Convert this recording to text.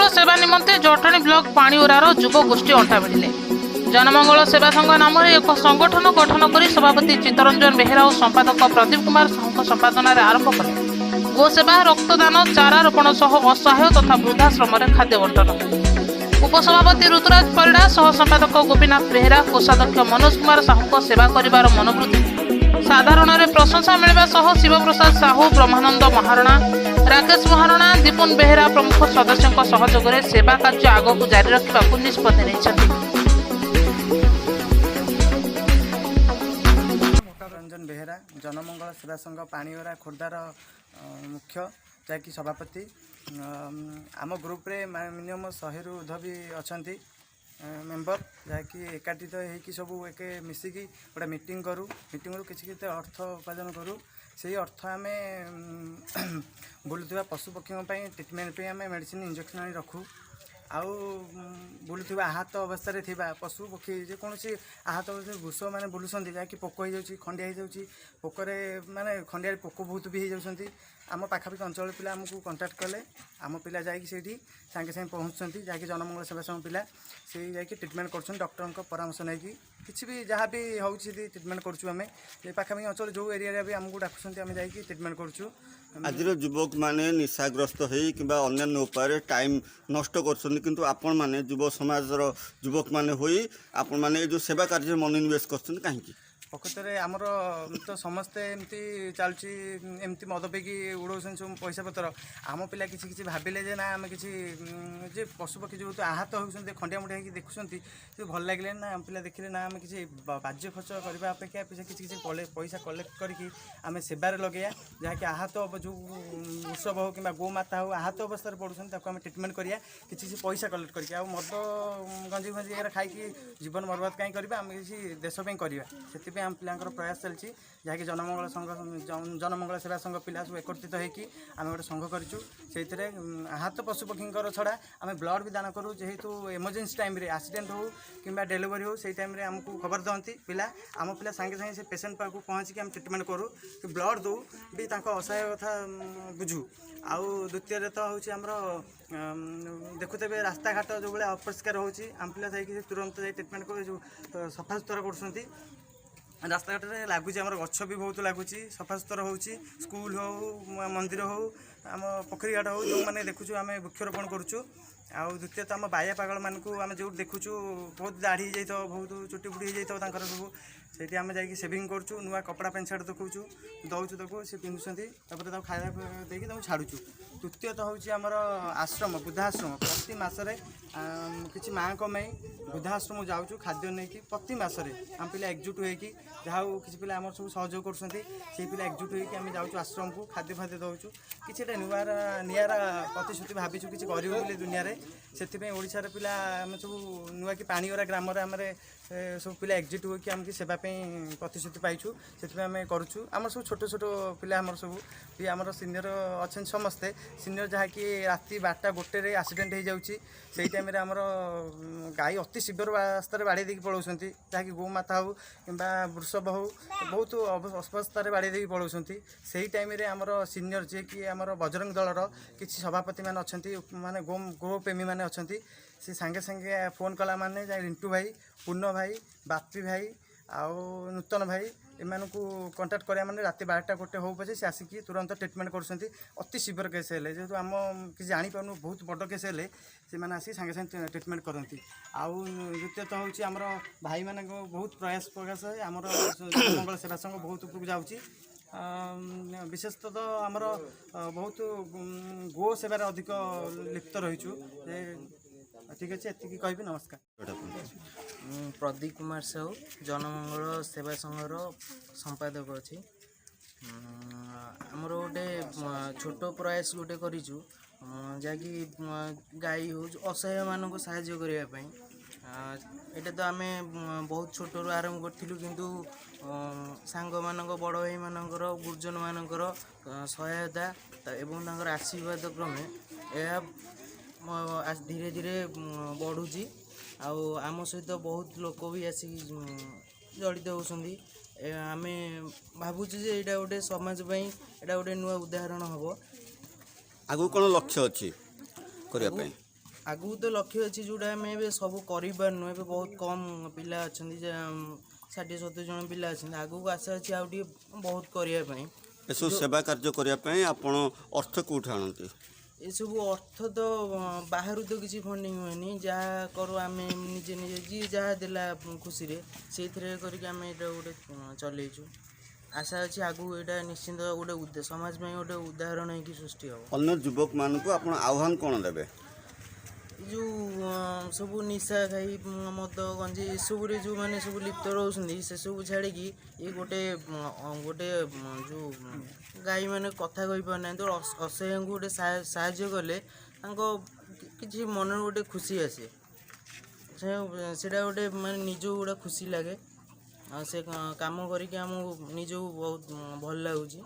सेवा निमंते जटणी ब्लॉक पाणीउरार युव गोष्ठी अंटा भिड़िले। जनमंगल सेवा संघ नाम एक संगठन गठन कर सभापति चित्तरंजन बेहेरा और संपादक प्रदीप कुमार साहू संपादन आरंभ कले। गोसेवा, रक्तदान, चारा रोपण सह असहाय तथा वृद्धाश्रम खाद्य बंटन। उपसभापति ऋतुराज परिड़ा, सह संपादक गोपीनाथ बेहेरा, कोषाध्यक्ष मनोज कुमार साहू सेवा करिवार मनोवृत्ति साधारण प्रशंसा मिलवा सह शिवप्रसाद साहू, ब्रह्मानंद महारणा, राकेश महारणा, दीपुन बेहेरा प्रमुख सदस्यों सहयोग में सेवा कार्य आगक जारी रखा निष्पत्ति नहीं। रंजन बेहेरा जनमंगल सेवा संघ पाणीओरा खोर्धार मुख्य जहाँकि सभापति। आम ग्रुप रे मिनिमम 100 रु ऊर्ध्व भी अच्छा मेम्बर जहाँकि एकाठी होगी सब एक मिसिकी गोटे मीटिंग करूँ। मीटिंग किसी अर्थ उपार्जन करूँ। से अर्थ आम बुलूवा पशु पक्षी ट्रिटमेंट आम मेडिसिन इंजेक्शन आनी रखू। आउ बुलूवा आहत अवस्था थिबा पशु पक्षी जेकोसी आहत घुष मैंने बुलूँ जहाँकि पोक हो जाऊँगी, खंडिया हो पोकरे माने खंडिया पोक बहुत भी हो जाती। आम पाखापाखि अंचल पिला आमको कंटाक्ट कले आम पिला जाकि सागे सागे पहुँचुंट जहाँकि जनमंगल सेवा संघ पिला से जाकि ट्रिटमेंट कर डॉक्टर परामर्श नहीं किसी भी जहाँ भी हो ट्रिटमेंट करूँ। आम पाखापाखि अंचल जो एरिया भी आमको डाकुंट आम जाकि ट्रिटमेंट करूँ। आज युवक मैंने निशाग्रस्त हो कि अन्य उपाय टाइम नष्ट कर आपण मैंने युव समाज युवक मैंने आपण मैंने जो सेवा कार्य मनोनिवेश कर कहीं प्रकृत में आमर तो समस्ते एमती चलती एमती मद पीकी उड़ाऊँ सब पैसा पतर। आम पिला किसी भाविले जे ना आम किसी जे पशु पक्षी जो आहत होती खंडिया मुंडिया होगी देखुं भल लगे ना आम पिला देखिले ना आम किसी बाज्य खर्च करने अपेक्षा किसी पैसा कलेक्ट करके आम सेबार लगे जहाँकि आहत जो वृषभ हो कि गोमाता हो आहत अवस्था पड़ुन आम ट्रिटमेंट करिया किसी पैसा कलेक्ट करके आ मद गंजी फंजी खाई जीवन बर्बाद कहीं करवा आम किसी देशपाई करवा से आम पिलांकर प्रयास चलती जहाँकि जनमंगल संघ जनमंगल सेवा संघ पिला सब एकत्रित होगी आम गोटे संघ करूँ। से आहत पशु पक्षी छड़ा आम ब्लड भी दान करूँ जेहेतु इमरजेंसी टाइम रे एक्सीडेंट हो कि डेलीवरी हो से टाइम आमको खबर दिखती पिला आम पिला सागे सागे से पेसेंट पाक पहुँचिक आम ट्रिटमेंट करूँ कि ब्लड दो भी असहाय कथा बुझू। आउ द्वितीय तो हूँ आमर देखुते रास्ता घाट जो भाई अपरिष्कार होची आम पिला जाकि तुरंत जा ट्रिटमेंट कर जो सफा सुतरा कर रास्ता घाट में लगुच आम गछ भी बहुत लगुच सफा सुतरा हो स्कूल हो मंदिर हो आम पोखरी घाट हो जो मैंने देखुचु आम वृक्षरोपण करुचु। आउ द्वितीय तो आम बाया पागल मानक आम जो देखुचु बहुत दाढ़ी जाइए बहुत चुटी फुटी हो जाता सब से आम जा सेविंग करुँ नुआ कपड़ा पेंट सार्ट देखुचु दौचु ताको सी पिंधुंट खाया देकी छाड़ुचु। तृतीय तो हूँ आमर आश्रम वृद्धाश्रम प्रति मसरे किसी माँ वृद्धाश्रम जाऊँ खाद्य नहीं कि प्रति मसरे आम पिला एकजुट होगी जहाँ किसी पिला आम सब सहयोग कर पिला एकजुट होगी जाऊँ आश्रम को खाद्य फाद्य दौचु कि नुआर निरा प्रतिश्रुति भाविचु कि करूँ दुनिया से ओडिशार पिला आम सब नुआ कि पाणीओरा ग्राम आम सब पिला एकजुट होगी आम सेवाई प्रतिश्रुति पाइचु से आम करुँ। आम सब छोट छोट पिला आम सब भी आम सीनियर अच्छा समस्ते सीनियर जहाँकि राति 12टा 1टे एक्सीडेंट हो जाऊँगी से टाइम आमर गाई अति शिविर रास्तार बाड़े देकी पलाउंट जहाँकि गोमाता हो कि वृषभ हो बहुत अवस्था बाड़े देकी पलाउंट से टाइम आमर सीनियर जी कि आमर बजरंग दलर किसी सभापति मैंने अच्छा माने गोप्रेमी मैंने अच्छा से सांगे सांगे फोन कला माने रिंटू भाई पूर्ण भाई बापी भाई आउ नूतन भाई एमानकू कंटाक्ट करा मैंने राति 12टा 1टे हो पचे से आसिकी तुरंत ट्रिटमेंट कर अति सीवियर केस है जेहतु आम किसी जापार बहुत बड़ केस है से मैंने आसिक सांगे सांगे ट्रिटमेंट करती। आउ द्वितीय तो हूँ आमर भाई मान बहुत प्रयास प्रयास है आमर मंगल सेवा संघ बहुत उपरକୁ जाऊँगी। विशेषतः तो आमर बहुत गो सेवार अधिक लिप्त रहीचु। ठीक अच्छे ये कह नमस्कार। प्रदीप कुमार साहू जनमंगल सेवा संघर संपादक अच्छी आमर गोटे छोट प्रयास गोटे करूँ जहाँकि गाई हो असहाय मानक साहाय्य करने यहाँ तो आम बहुत छोट रू आरंभ करूँ किंतु सांग मानक बड़ भाई मानकर गुर्जन मानकर सहायता एवं आशीर्वाद क्रमे यह धीरे धीरे बढ़ुची आम सहित बहुत लोक भी आसिक जड़ित होती आम भावुँ जे यहाँ गोटे समाजपाई यहाँ गोटे नुआ उदाहरण हम आगु कौन लक्ष्य अच्छी करने ଆଗକୁ ତ ଲକ୍ଷ୍ୟ ଅଛି ଯେଉଁଟା ଆମେ ଏବେ ସବୁ କରିପାରୁନୁ। ଏବେ ବହୁତ କମ୍ ପିଲା ଅଛନ୍ତି, ଯେ 60-70 ଜଣ ପିଲା ଅଛନ୍ତି। ଆଗକୁ ଆଶା ଅଛି ଆଉ ଟିକେ ବହୁତ କରିବା ପାଇଁ। ଏସବୁ ସେବା କାର୍ଯ୍ୟ କରିବା ପାଇଁ ଆପଣ ଅର୍ଥ କେଉଁଠୁ ଆଣନ୍ତି? ଏସବୁ ଅର୍ଥ ତ ବାହାରୁ ତ କିଛି ଫଣ୍ଡିଂ ହୁଏନି, ଯାହା କରୁ ଆମେ ନିଜେ ନିଜେ, ଯିଏ ଯାହା ଦେଲା ଖୁସିରେ ସେଇଥିରେ କରିକି ଆମେ ଏଇଟା ଗୋଟେ ଚଲେଇଛୁ। ଆଶା ଅଛି ଆଗକୁ ଏଇଟା ନିଶ୍ଚିନ୍ତ ଗୋଟେ ସମାଜ ପାଇଁ ଗୋଟେ ଉଦାହରଣ ହେଇକି ସୃଷ୍ଟି ହେବ। ଅନ୍ୟ ଯୁବକମାନଙ୍କୁ ଆପଣ ଆହ୍ୱାନ କ'ଣ ଦେବେ? ଏ ଯେଉଁ ସବୁ ନିଶା ଖାଇ ମଦ ଗଞ୍ଜେଇ ଏସବୁରେ ଯେଉଁମାନେ ସବୁ ଲିପ୍ତ ରହୁଛନ୍ତି ସେସବୁ ଛାଡ଼ିକି ଏ ଗୋଟେ ଯେଉଁ ଗାଈମାନେ କଥା କହିପାରୁନାହାନ୍ତି, ଅସହାୟଙ୍କୁ ଗୋଟେ ସାହାଯ୍ୟ କଲେ ତାଙ୍କ କିଛି ମନରେ ଗୋଟେ ଖୁସି ଆସେ। ସେଇଟା ଗୋଟେ ମାନେ ନିଜକୁ ଗୋଟେ ଖୁସି ଲାଗେ, ଆଉ ସେ କାମ କରିକି ଆମକୁ ନିଜକୁ ବହୁତ ଭଲ ଲାଗୁଛି।